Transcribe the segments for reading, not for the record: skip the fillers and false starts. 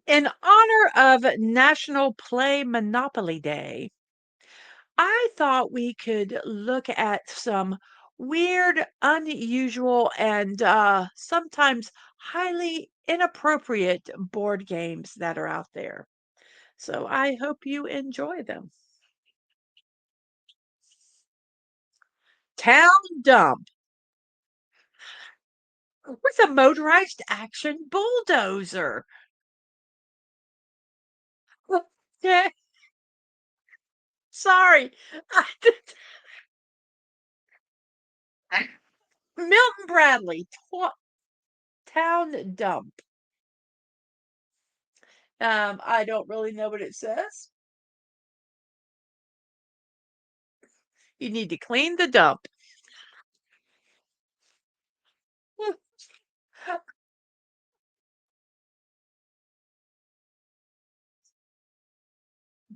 In honor of National Play Monopoly Day, I thought we could look at some weird, unusual, and sometimes highly inappropriate board games that are out there. So I hope you enjoy them. Town Dump with a motorized action bulldozer. Yeah, sorry. Milton Bradley, Town Dump. I don't really know what it says. You need to clean the dump.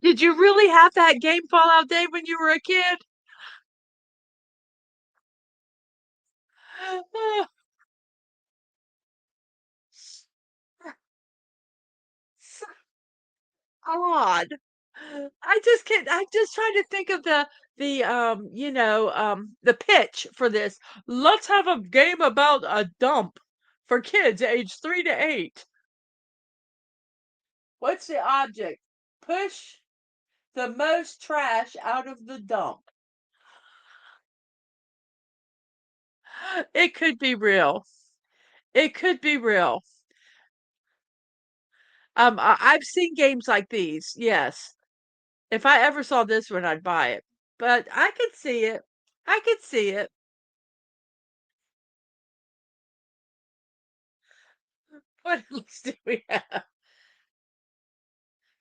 Did you really have that game Fallout Day when you were a kid? So odd. I just can't I'm just trying to think of the pitch for this. Let's have a game about a dump for kids age 3 to 8. What's the object? Push the most trash out of the dump. It could be real. It could be real. I've seen games like these, yes. If I ever saw this one, I'd buy it. But I could see it. I could see it. What else do we have?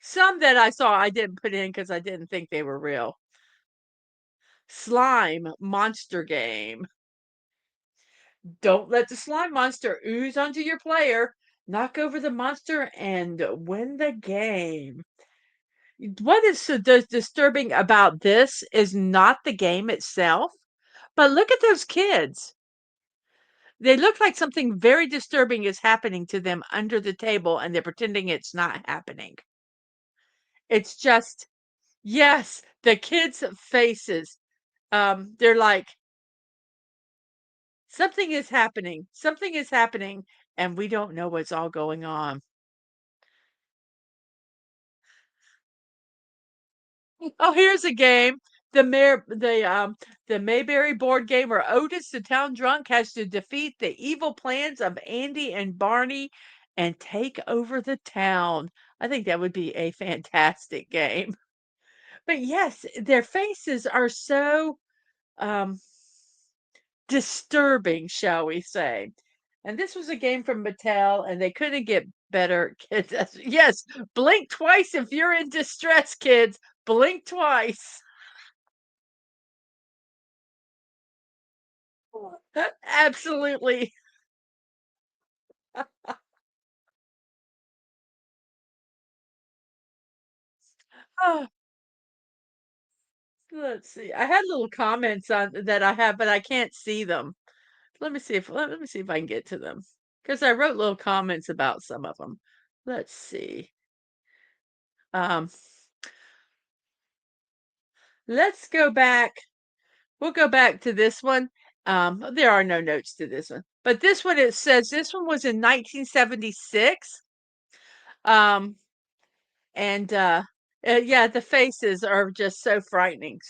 Some that I saw I didn't put in because I didn't think they were real. Slime monster game. Don't let the slime monster ooze onto your player. Knock over the monster and win the game. What is so disturbing about this is not the game itself, but look at those kids. They look like something very disturbing is happening to them under the table, and they're pretending it's not happening. It's just yes, the kids' faces, they're like, something is happening, and we don't know what's all going on. Oh, here's a game. The Mayberry board game where Otis, the town drunk, has to defeat the evil plans of Andy and Barney and take over the town. I think that would be a fantastic game. But yes, their faces are so um disturbing, shall we say. And this was a game from Mattel, and they couldn't get better. Kids, yes, blink twice if you're in distress, kids. Blink twice. Absolutely. Oh, let's see. I had little comments on that I have, but I can't see them. Let me see if I can get to them because I wrote little comments about some of them. Let's see. Um, let's go back. We'll go back to this one. There are no notes to this one, but this one it says this one was in 1976. Um, and yeah, the faces are just so frightening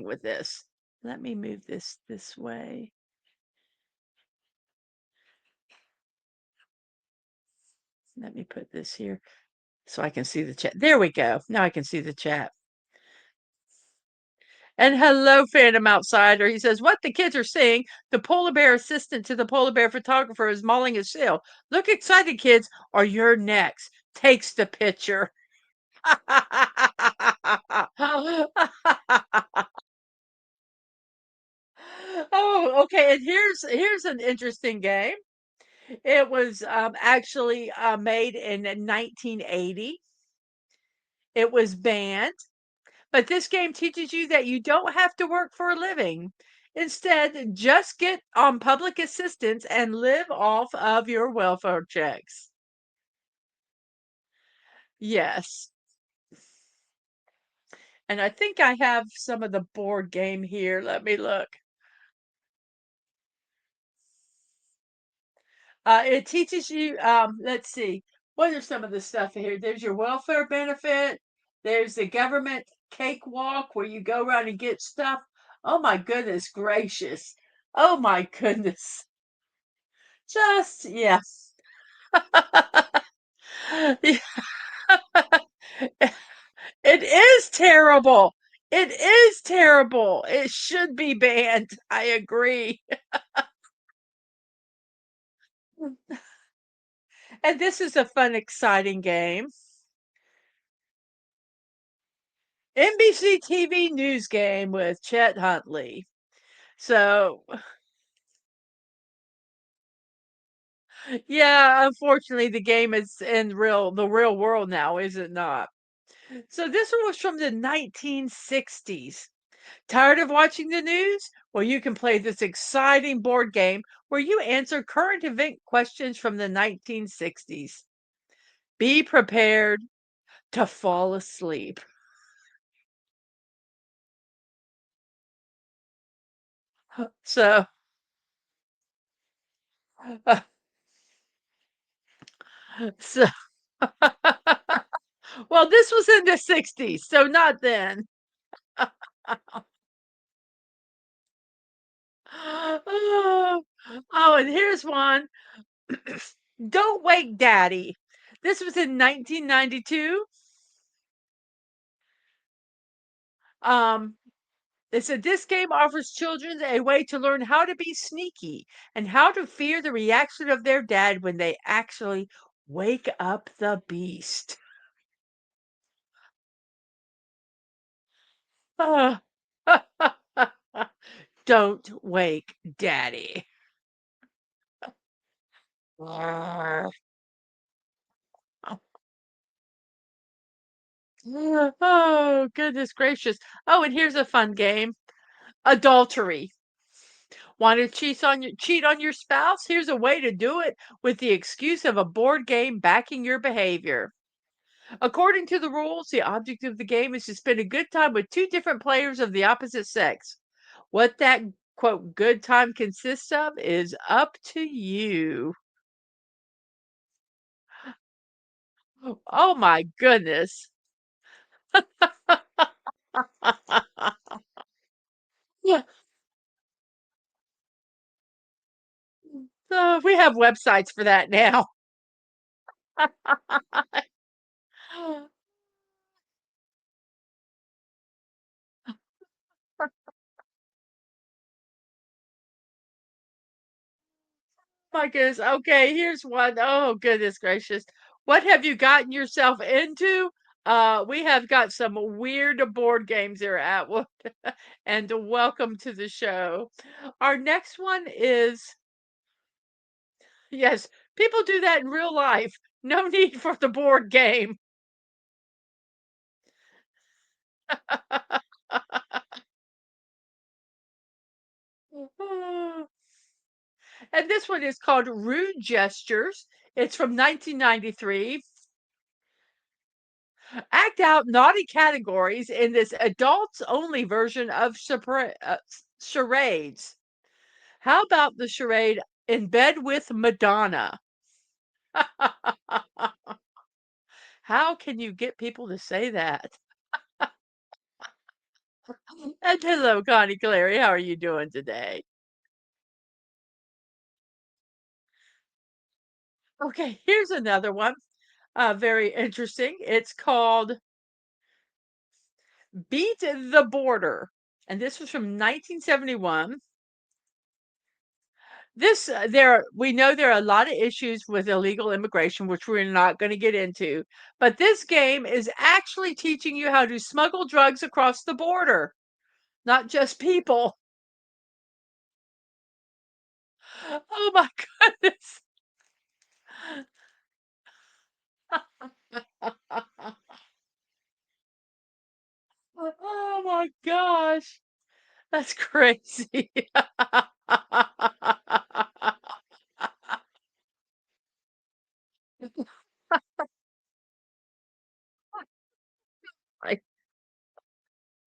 with this. Let me move this way. Let me put this here so I can see the chat. There we go. Now I can see the chat. And hello, Phantom Outsider. He says, what the kids are saying, the polar bear assistant to the polar bear photographer is mauling his shell. Look excited, kids, or you're next. Takes the picture. Oh, okay. And here's an interesting game. It was actually made in 1980. It was banned. But this game teaches you that you don't have to work for a living. Instead, just get on public assistance and live off of your welfare checks. Yes. And I think I have some of the board game here. Let me look. It teaches you, let's see, what are some of the stuff here? There's your welfare benefit. There's the government cakewalk where you go around and get stuff. Oh my goodness gracious. Oh my goodness. Just, yes. It is terrible. It is terrible. It should be banned. I agree. And this is a fun, exciting game. NBC TV news game with Chet Huntley. So, yeah, unfortunately, the game is in the real world now, is it not? So this one was from the 1960s. Tired of watching the news? Well, you can play this exciting board game where you answer current event questions from the 1960s. Be prepared to fall asleep. So, so well, this was in the 60s, so not then. Oh, oh, and here's one. Don't Wake Daddy. This was in 1992. Um, they said this game offers children a way to learn how to be sneaky and how to fear the reaction of their dad when they actually wake up the beast. Ah. Don't wake daddy. Arr. Oh, goodness gracious. Oh, and here's a fun game. Adultery. Want to cheat on your spouse? Here's a way to do it with the excuse of a board game backing your behavior. According to the rules, the object of the game is to spend a good time with two different players of the opposite sex. What that quote good time consists of is up to you. Oh my goodness. Yeah. We have websites for that now. My goodness. Okay, here's one. Oh, goodness gracious. What have you gotten yourself into? We have got some weird board games here at work, and welcome to the show. Our next one is yes, people do that in real life. No need for the board game. And this one is called Rude Gestures. It's from 1993. Act out naughty categories in this adults only version of charades. How about the charade In Bed with Madonna? How can you get people to say that? And hello, Connie Clary. How are you doing today? Okay, here's another one. Very interesting. It's called Beat the Border. And this was from 1971. This there we know there are a lot of issues with illegal immigration, which we're not going to get into, but this game is actually teaching you how to smuggle drugs across the border, not just people. Oh my goodness. Oh my gosh. That's crazy.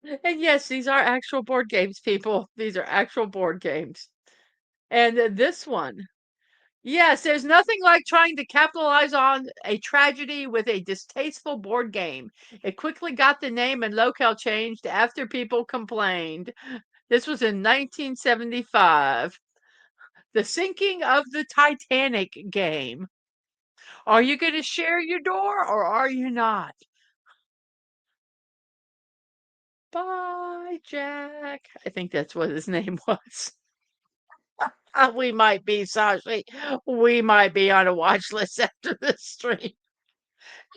And yes, these are actual board games, people. These are actual board games. And this one, yes, there's nothing like trying to capitalize on a tragedy with a distasteful board game. It quickly got the name and locale changed after people complained. This was in 1975. The Sinking of the Titanic game. Are you going to share your door or are you not? Bye, Jack. I think that's what his name was. We might be, Sashi. We might be on a watch list after this stream.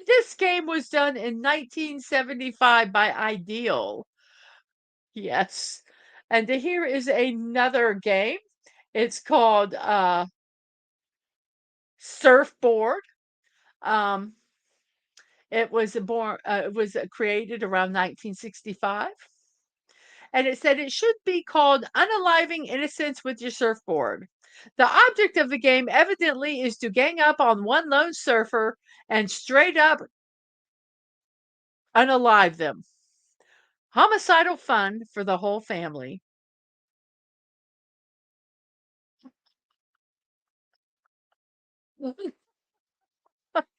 This game was done in 1975 by Ideal. Yes. And here is another game. It's called Surfboard. Um, it was created around 1965. And it said it should be called Unaliving Innocence with Your Surfboard. The object of the game evidently is to gang up on one lone surfer and straight up unalive them. Homicidal fun for the whole family.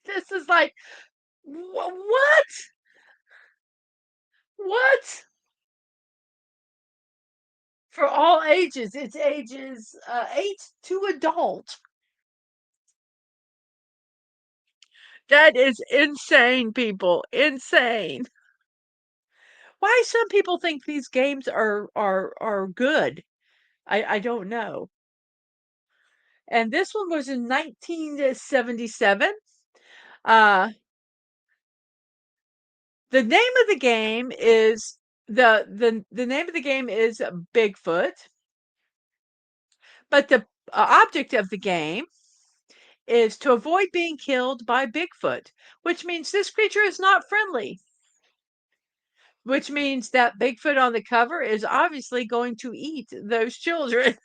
This is like, what? What? For all ages. It's ages 8 to adult. That is insane, people. Insane. Why some people think these games are good. I don't know. And this one was in 1977. Uh, the name of the game is the name of the game is Bigfoot, but the object of the game is to avoid being killed by Bigfoot, which means this creature is not friendly, which means that Bigfoot on the cover is obviously going to eat those children.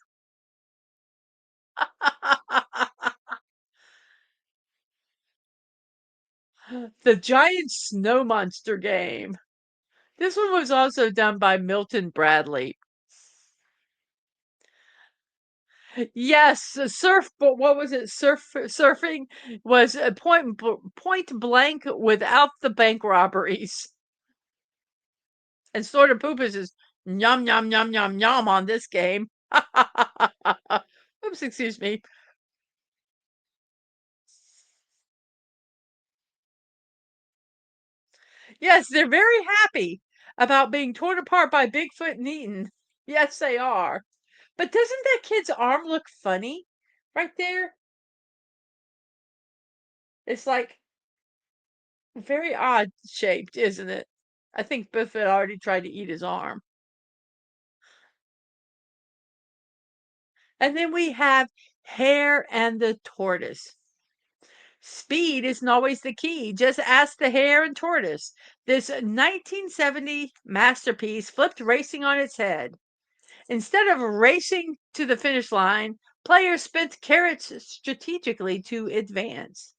The giant snow monster game. This one was also done by Milton Bradley. Yes, the surfboard. What was it? Surfing was a point blank without the bank robberies. And sort of poop is just yum yum yum yum yum on this game. Oops, excuse me. Yes, they're very happy about being torn apart by Bigfoot and eaten. Yes, they are. But doesn't that kid's arm look funny right there? It's like very odd shaped, isn't it? I think Bigfoot already tried to eat his arm. And then we have Hare and the Tortoise. Speed isn't always the key. Just ask the hare and tortoise. This 1970 masterpiece flipped racing on its head. Instead of racing to the finish line, players spent carrots strategically to advance.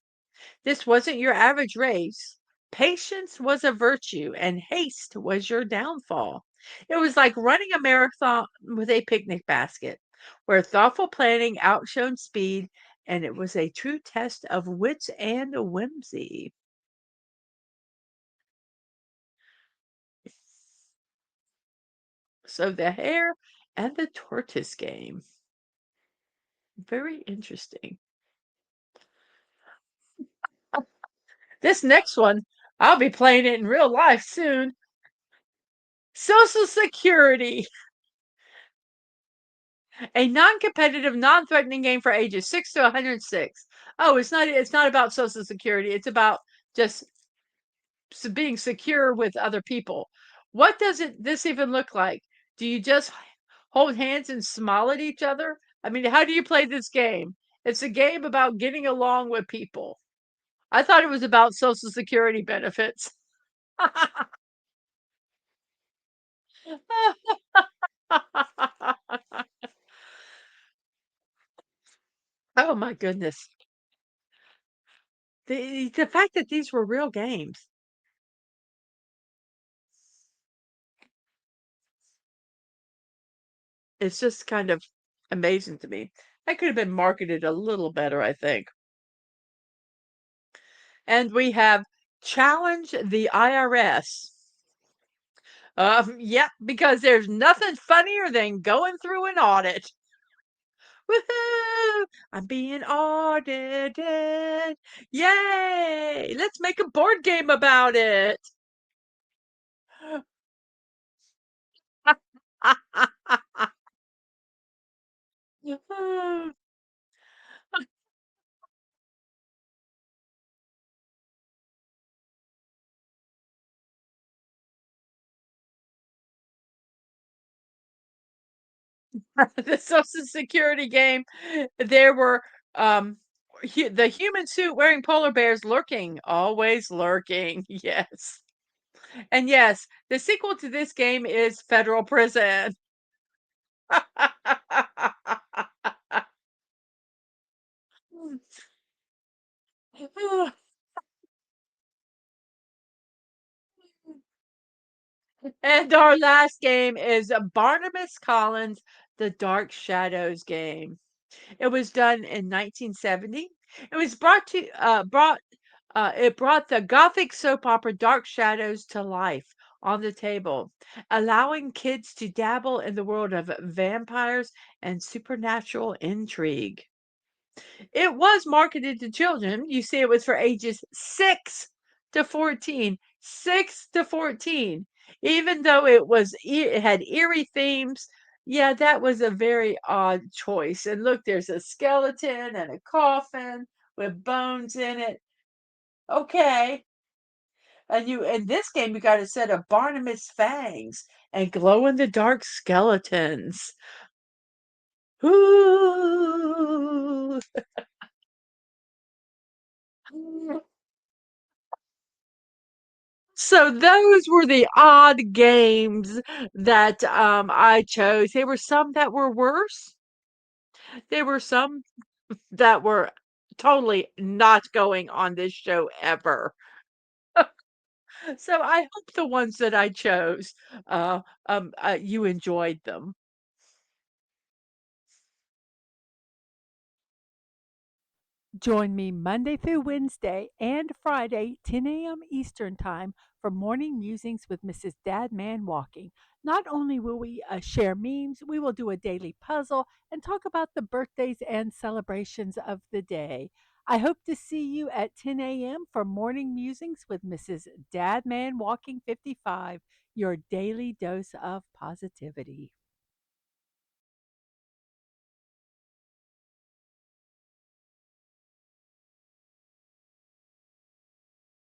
This wasn't your average race. Patience was a virtue, and haste was your downfall. It was like running a marathon with a picnic basket, where thoughtful planning outshone speed, and it was a true test of wits and whimsy. So the hare and the tortoise game. Very interesting. This next one, I'll be playing it in real life soon. Social Security. A non-competitive, non-threatening game for ages 6 to 106. Oh, it's not about Social Security. It's about just being secure with other people. What does this even look like? Do you just hold hands and smile at each other? I mean, how do you play this game? It's a game about getting along with people. I thought it was about Social Security benefits. Oh my goodness. The fact that these were real games. It's just kind of amazing to me. That could have been marketed a little better, I think. And we have Challenge the IRS. Yep, because there's nothing funnier than going through an audit. Woohoo! I'm being audited. Yay! Let's make a board game about it. The Social Security game, there were the human suit wearing polar bears lurking, always lurking. Yes. And yes, the sequel to this game is Federal Prison. And our last game is Barnabas Collins' The Dark Shadows game. It was done in 1970. It was it brought the Gothic soap opera Dark Shadows to life on the table, allowing kids to dabble in the world of vampires and supernatural intrigue. It was marketed to children. You see, it was for ages 6 to 14. 6 to 14. Even though it had eerie themes, yeah, that was a very odd choice. And look, there's a skeleton and a coffin with bones in it. Okay. And in this game, you got a set of Barnabas fangs and glow in the dark skeletons. Ooh. So those were the odd games that, I chose. There were some that were worse. There were some that were totally not going on this show ever. So I hope the ones that I chose, you enjoyed them. Join me Monday through Wednesday and Friday, 10 a.m. Eastern Time, for Morning Musings with Mrs. Dadman Walking. Not only will we share memes, we will do a daily puzzle and talk about the birthdays and celebrations of the day. I hope to see you at 10 a.m. for Morning Musings with Mrs. Dadman Walking 55, your daily dose of positivity.